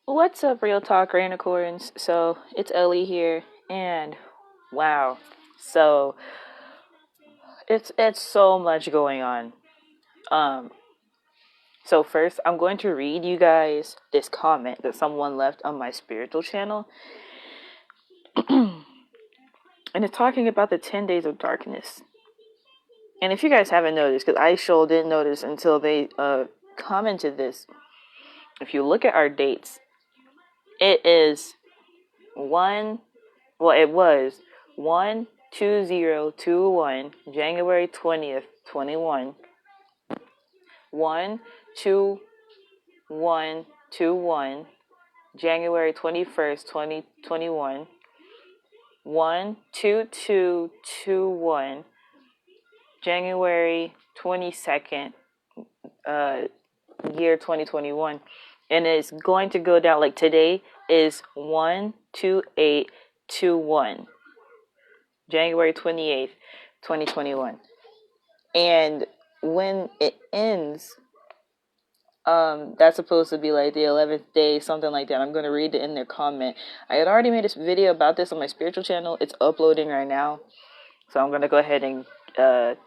What's up, Real Talk Rainicorns? So it's Ellie here, and wow, so it's so much going on. Um, so first, I'm going to read you guys this comment that someone left on my spiritual channel, and it's talking about the 10 days of darkness. And if you guys haven't noticed, because I sure didn't notice until they commented this, if you look at our dates, it is one. Well, it was 1/20/21, January 20th, 21. 1/21/21, January 21st, 2021. 1/22/21, January 22nd, year 2021. And it's going to go down like today is 1/28/21. January 28th, 2021. And when it ends, that's supposed to be like the 11th day, something like that. I'm going to read it in their comment. I had already made a video about this on my spiritual channel. It's uploading right now. So I'm going to go ahead and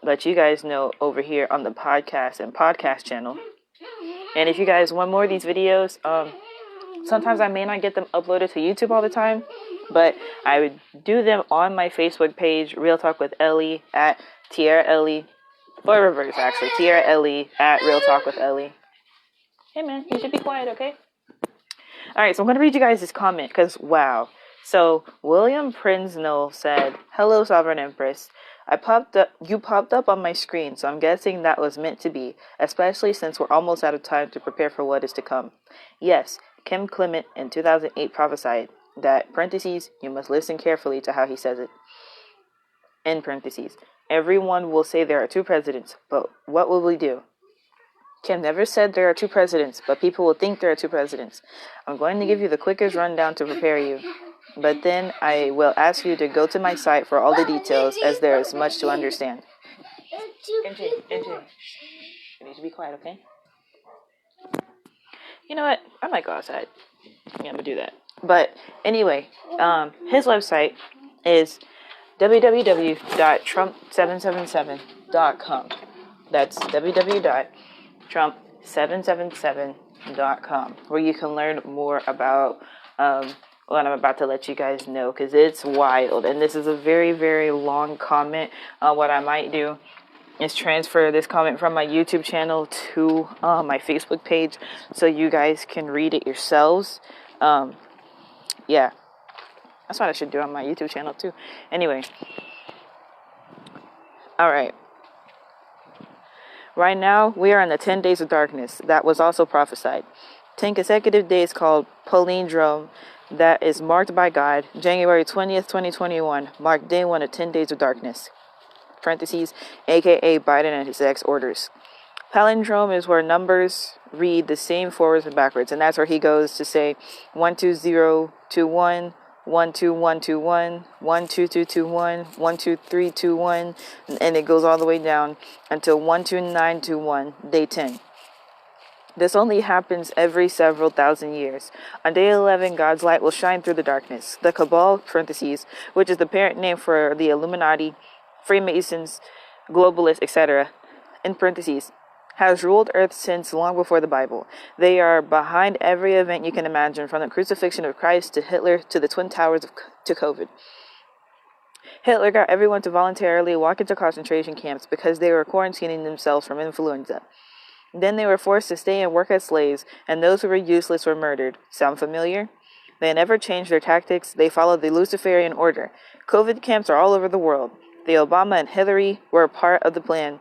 let you guys know over here on the podcast channel. And if you guys want more of these videos, sometimes I may not get them uploaded to YouTube all the time, but I would do them on my Facebook page, Real Talk with Ellie, at Tierra Ellie, or reverse actually, Tierra Ellie at Real Talk with Ellie. Hey man, you should be quiet, okay? Alright, so I'm going to read you guys this comment, because wow. So, William Prinsnell said, "Hello, Sovereign Empress. You popped up on my screen, so I'm guessing that was meant to be, especially since we're almost out of time to prepare for what is to come. Yes, Clement in 2008 prophesied that, parentheses, you must listen carefully to how he says it, end parentheses. Everyone will say there are two presidents, but what will we do? Kim never said there are two presidents, but people will think there are two presidents. I'm going to give you the quickest rundown to prepare you, but then I will ask you to go to my site for all the details, as there is much to understand." NJ, you need to be quiet, okay? You know what? I might go outside. Yeah, I'm gonna do that. But anyway, his website is www.trump777.com. That's www.trump777.com, where you can learn more about what I'm about to let you guys know, because it's wild. And this is a very, very long comment. What I might do is transfer this comment from my YouTube channel to my Facebook page, so you guys can read it yourselves. Yeah, that's what I should do on my YouTube channel too. Anyway, all right. Right now, we are in the 10 days of darkness. That was also prophesied. 10 consecutive days called Palindrome, that is marked by God. January 20th, 2021, marked day 1 of 10 days of darkness. Parentheses, aka Biden and his ex orders. Palindrome is where numbers read the same forwards and backwards, and that's where he goes to say 12021, 12121, 12221, 12321, and it goes all the way down until 12921, day 10. This only happens every several thousand years. On day 11, God's light will shine through the darkness. The Cabal, parentheses, which is the parent name for the Illuminati, Freemasons, globalists, etc., in parentheses, has ruled Earth since long before the Bible. They are behind every event you can imagine, from the crucifixion of Christ to Hitler to the Twin Towers to COVID. Hitler got everyone to voluntarily walk into concentration camps because they were quarantining themselves from influenza. Then they were forced to stay and work as slaves, and those who were useless were murdered. Sound familiar? They never changed their tactics. They followed the Luciferian order. COVID camps are all over the world. The Obama and Hillary were part of the plan.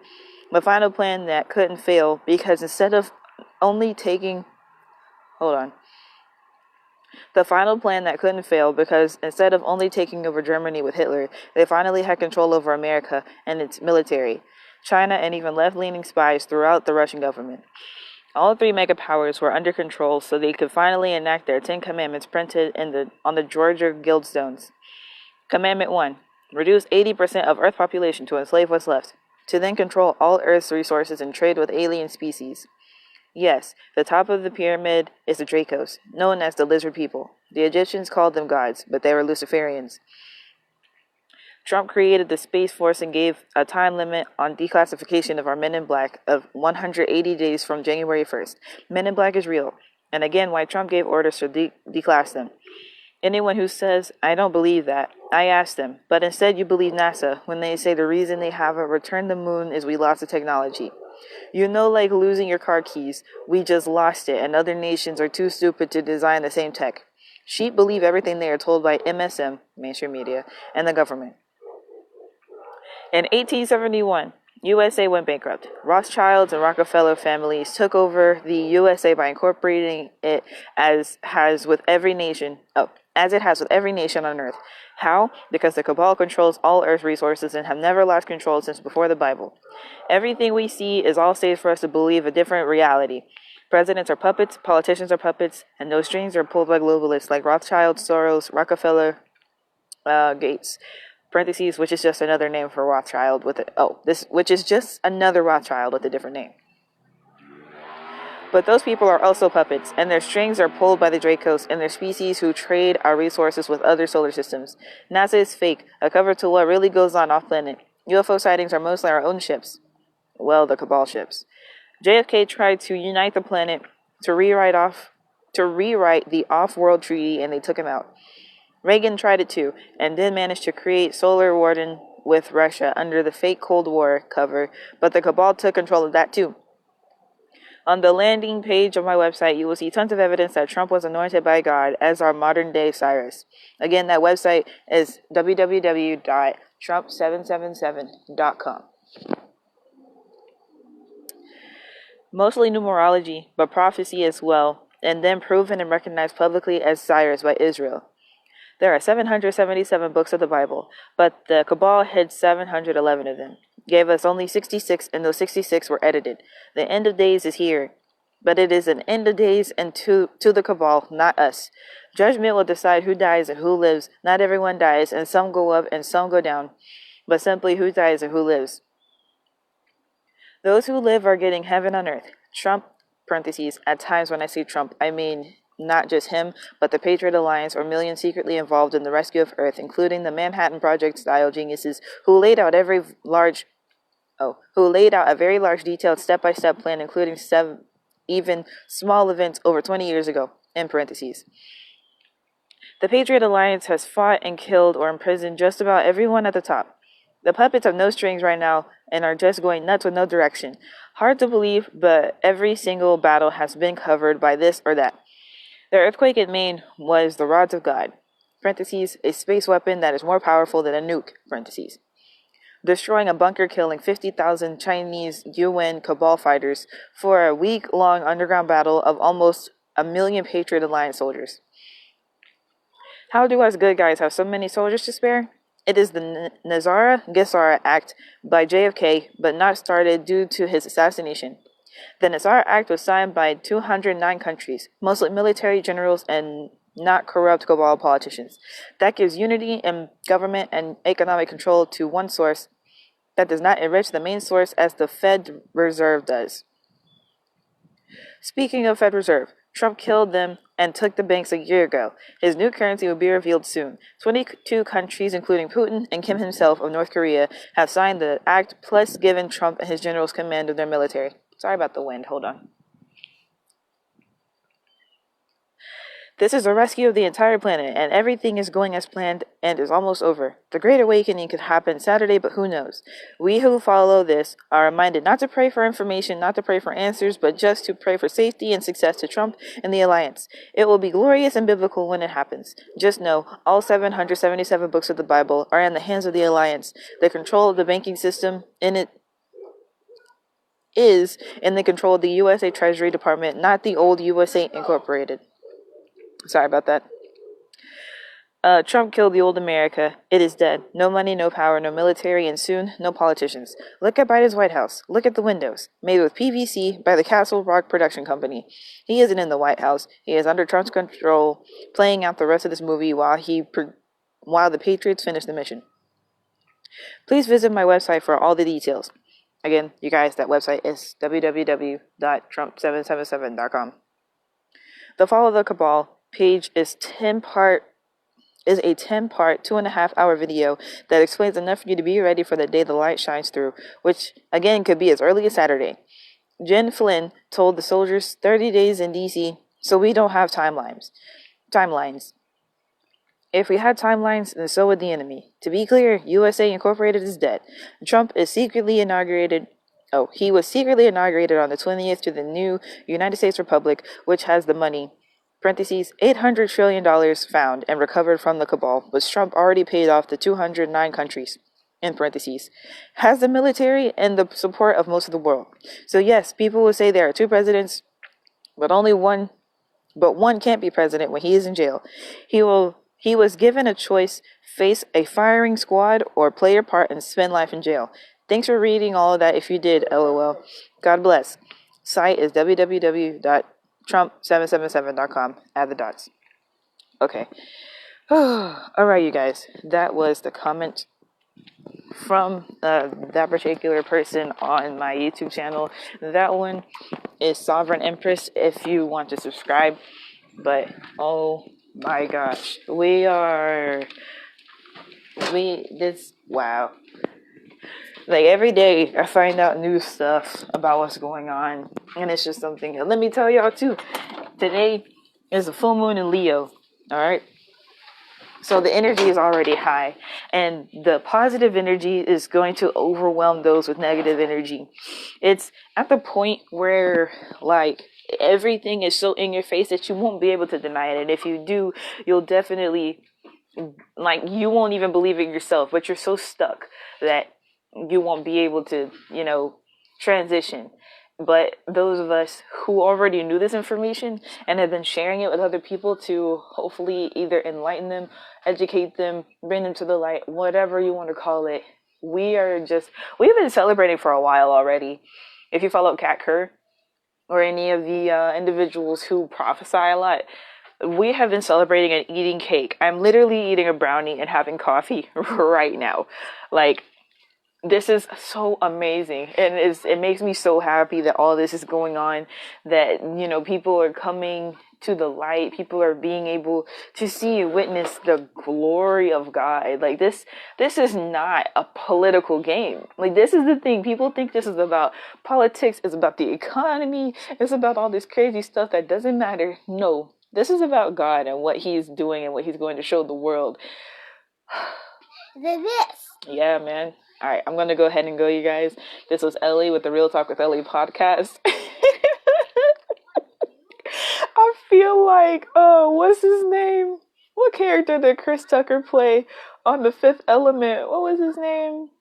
The final plan that couldn't fail, because instead of only taking... The final plan that couldn't fail because instead of only taking over Germany with Hitler, they finally had control over America and its military, China, and even left-leaning spies throughout the Russian government. All three mega powers were under control, so they could finally enact their 10 commandments printed on the Georgia Guildstones. Commandment 1. Reduce 80% of Earth population to enslave what's left, to then control all Earth's resources and trade with alien species. Yes, the top of the pyramid is the Dracos, known as the lizard people. The Egyptians called them gods, but they were Luciferians. Trump created the Space Force and gave a time limit on declassification of our Men in Black of 180 days from January 1st. Men in Black is real. And again, why Trump gave orders to declass them. Anyone who says, I don't believe that, I ask them, but instead you believe NASA when they say the reason they haven't returned the moon is we lost the technology. You know, like losing your car keys, we just lost it, and other nations are too stupid to design the same tech. Sheep believe everything they are told by MSM, mainstream media, and the government. In 1871, USA went bankrupt. Rothschilds and Rockefeller families took over the USA by incorporating it as it has with every nation on Earth. How? Because the cabal controls all Earth resources and have never lost control since before the Bible. Everything we see is all staged for us to believe a different reality. Presidents are puppets, politicians are puppets, and those strings are pulled by globalists like Rothschild, Soros, Rockefeller, Gates. Parentheses, which is just another name for Rothschild which is just another Rothschild with a different name. But those people are also puppets, and their strings are pulled by the Dracos and their species who trade our resources with other solar systems. NASA is fake, a cover to what really goes on off-planet. UFO sightings are mostly our own ships. Well, the cabal ships. JFK tried to unite the planet to rewrite the off-world treaty, and they took him out. Reagan tried it too, and then managed to create Solar Warden with Russia under the fake Cold War cover, but the cabal took control of that too. On the landing page of my website, you will see tons of evidence that Trump was anointed by God as our modern-day Cyrus. Again, that website is www.trump777.com. Mostly numerology, but prophecy as well, and then proven and recognized publicly as Cyrus by Israel. There are 777 books of the Bible, but the cabal hid 711 of them. Gave us only 66, and those 66 were edited. The end of days is here, but it is an end of days and to the cabal, not us. Judgment will decide who dies and who lives. Not everyone dies, and some go up and some go down, but simply who dies and who lives. Those who live are getting heaven on earth. Trump, parentheses, at times when I say Trump, I mean not just him, but the Patriot Alliance or millions secretly involved in the rescue of Earth, including the Manhattan Project-style geniuses who laid out a very large, detailed step-by-step plan, including 7 even small events over 20 years ago, in parentheses. The Patriot Alliance has fought and killed or imprisoned just about everyone at the top. The puppets have no strings right now and are just going nuts with no direction. Hard to believe, but every single battle has been covered by this or that. The earthquake in Maine was the rods of God, parentheses, a space weapon that is more powerful than a nuke, parentheses. Destroying a bunker, killing 50,000 Chinese UN cabal fighters for a week-long underground battle of almost 1 million Patriot Alliance soldiers. How do us good guys have so many soldiers to spare? It is the Nazara-Gesara Act by JFK, but not started due to his assassination. The Nazara Act was signed by 209 countries, mostly military generals and not corrupt cabal politicians. That gives unity in government and economic control to one source that does not enrich the main source as the Fed Reserve does. Speaking of Fed Reserve, Trump killed them and took the banks a year ago. His new currency will be revealed soon. 22 countries, including Putin and Kim himself of North Korea, have signed the act, plus given Trump and his generals command of their military. Sorry about the wind, hold on. This is a rescue of the entire planet, and everything is going as planned and is almost over. The Great Awakening could happen Saturday, but who knows? We who follow this are reminded not to pray for information, not to pray for answers, but just to pray for safety and success to Trump and the alliance. It will be glorious and biblical when it happens. Just know, all 777 books of the Bible are in the hands of the alliance. The control of the banking system is in the control of the USA Treasury Department, not the old USA Incorporated. Sorry about that. Trump killed the old America. It is dead. No money, no power, no military, and soon, no politicians. Look at Biden's White House. Look at the windows. Made with PVC by the Castle Rock Production Company. He isn't in the White House. He is under Trump's control, playing out the rest of this movie while the Patriots finish the mission. Please visit my website for all the details. Again, you guys, that website is www.trump777.com. The Fall of the Cabal page is a 10-part, 2.5-hour video that explains enough for you to be ready for the day the light shines through, which, again, could be as early as Saturday. Jen Flynn told the soldiers 30 days in D.C., so we don't have timelines. If we had timelines, then so would the enemy. To be clear, USA Incorporated is dead. Trump is secretly inaugurated. Oh, he was secretly inaugurated on the 20th to the new United States Republic, which has the money, parentheses, $800 trillion found and recovered from the cabal, which Trump already paid off to 209 countries, in parentheses, has the military and the support of most of the world. So yes, people will say there are two presidents, but one can't be president when he is in jail. He was given a choice: face a firing squad or play your part and spend life in jail. Thanks for reading all of that if you did, LOL. God bless. Site is www.trump777.com. Add the dots. Okay. Alright, you guys. That was the comment from that particular person on my YouTube channel. That one is Sovereign Empress if you want to subscribe. But, oh my gosh. Wow. Like, every day I find out new stuff about what's going on, and it's just something. Let me tell y'all too, today is a full moon in Leo. All right, so the energy is already high, and the positive energy is going to overwhelm those with negative energy. It's at the point where, like, everything is so in your face that you won't be able to deny it, and if you do, you'll definitely, like, you won't even believe it yourself, but you're so stuck that you won't be able to, transition. But those of us who already knew this information and have been sharing it with other people to hopefully either enlighten them, educate them, bring them to the light, whatever you want to call it, we've been celebrating for a while already. If you follow Kat Kerr or any of the individuals who prophesy a lot, we have been celebrating and eating cake. I'm literally eating a brownie and having coffee right now. Like, this is so amazing, and it makes me so happy that all this is going on, that, people are coming to the light, people are being able to see and witness the glory of God. Like, this is not a political game. Like, this is the thing. People think this is about politics, it's about the economy, it's about all this crazy stuff that doesn't matter. No, this is about God and what he's doing and what he's going to show the world. Yeah, man. All right, I'm going to go ahead and go, you guys. This was Ellie with the Real Talk with Ellie podcast. I feel like, what's his name? What character did Chris Tucker play on The Fifth Element? What was his name?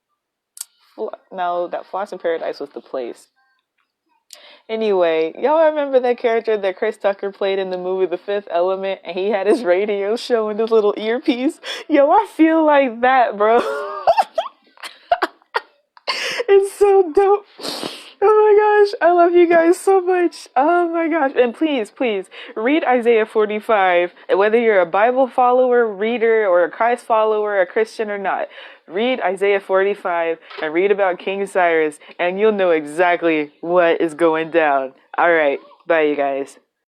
No, that Floss in Paradise was the place. Anyway, y'all remember that character that Chris Tucker played in the movie The Fifth Element, and he had his radio show and his little earpiece? Yo, I feel like that, bro. It's so dope. Oh my gosh, I love you guys so much. Oh my gosh. And please read Isaiah 45. Whether you're a Bible follower, reader, or a Christ follower, a Christian or not, read Isaiah 45 and read about King Cyrus, and you'll know exactly what is going down. All right, bye, you guys.